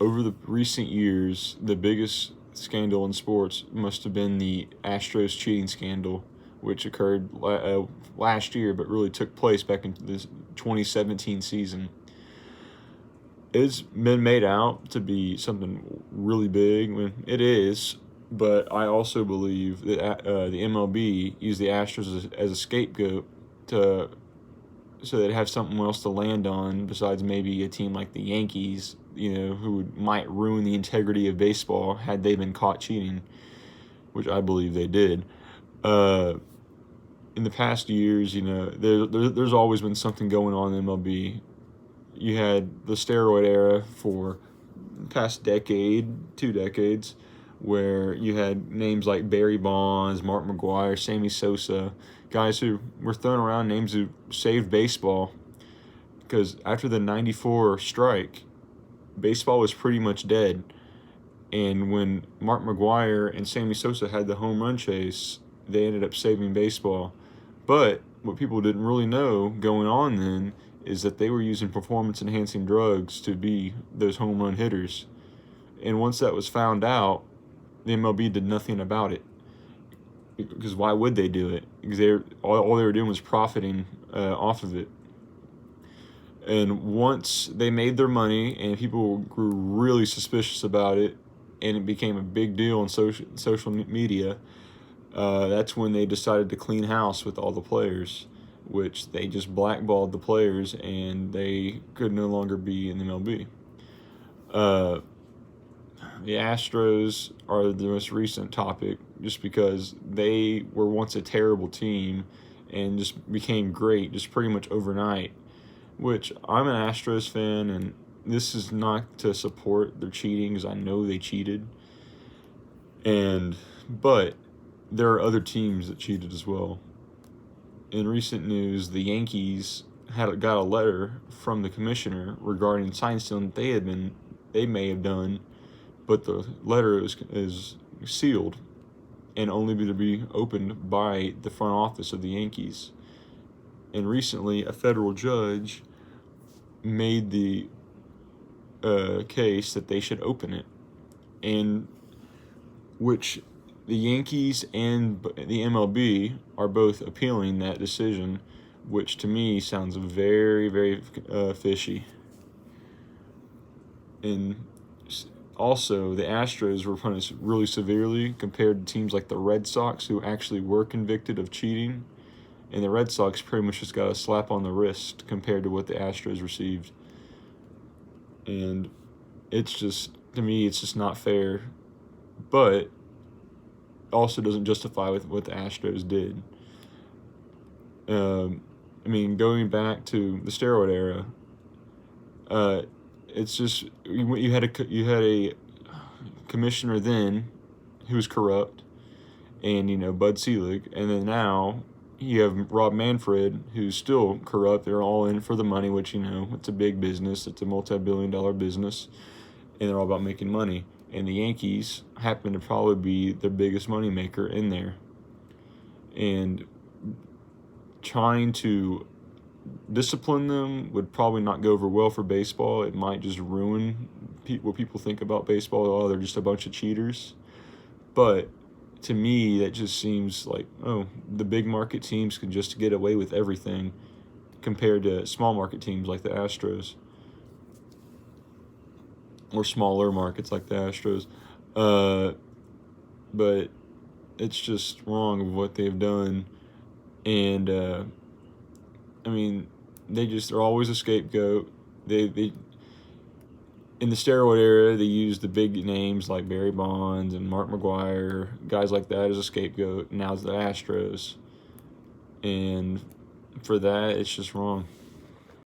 over the recent years, the biggest scandal in sports must have been the Astros cheating scandal, which occurred last year, but really took place back in the 2017 season. It's been made out to be something really big. I mean, it is, but I also believe that the MLB used the Astros as a scapegoat to so they'd have something else to land on besides maybe a team like the Yankees, who might ruin the integrity of baseball had they been caught cheating, which I believe they did. In the past years, there's always been something going on in MLB. You had the steroid era for the past decade, 2 decades, where you had names like Barry Bonds, Mark McGwire, Sammy Sosa, guys who were throwing around names who saved baseball. Because after the 94 strike, baseball was pretty much dead. And when Mark McGwire and Sammy Sosa had the home run chase, they ended up saving baseball. But what people didn't really know going on then is that they were using performance-enhancing drugs to be those home run hitters. And once that was found out, the MLB did nothing about it. Because why would they do it? Because all they were doing was profiting off of it. And once they made their money and people grew really suspicious about it, and it became a big deal on social media, that's when they decided to clean house with all the players, which they just blackballed the players and they could no longer be in the MLB. The Astros are the most recent topic just because they were once a terrible team and just became great just pretty much overnight, which I'm an Astros fan, and this is not to support their cheating because I know they cheated. But there are other teams that cheated as well. In recent news, the Yankees got a letter from the commissioner regarding sign stealing that they may have done, but the letter is sealed and only to be opened by the front office of the Yankees. And recently, a federal judge made the case that they should open it, and which the Yankees and the MLB are both appealing that decision, which to me sounds very, very fishy. And also, the Astros were punished really severely compared to teams like the Red Sox, who actually were convicted of cheating. And the Red Sox pretty much just got a slap on the wrist compared to what the Astros received. And to me, it's just not fair. But also doesn't justify with what the Astros did. Going back to the steroid era, it's just you had a commissioner then who was corrupt, and Bud Selig, and then now you have Rob Manfred, who's still corrupt. They're all in for the money, which it's a big business, it's a multi-billion-dollar business, and they're all about making money. And the Yankees happen to probably be their biggest moneymaker in there. And trying to discipline them would probably not go over well for baseball. It might just ruin what people think about baseball. Oh, they're just a bunch of cheaters. But to me, that just seems like, the big market teams can just get away with everything compared to small market teams like the Astros. Or smaller markets like the Astros. But it's just wrong of what they've done. And, they're always a scapegoat. They in the steroid era, they used the big names like Barry Bonds and Mark McGwire, guys like that as a scapegoat. Now it's the Astros. And for that, it's just wrong.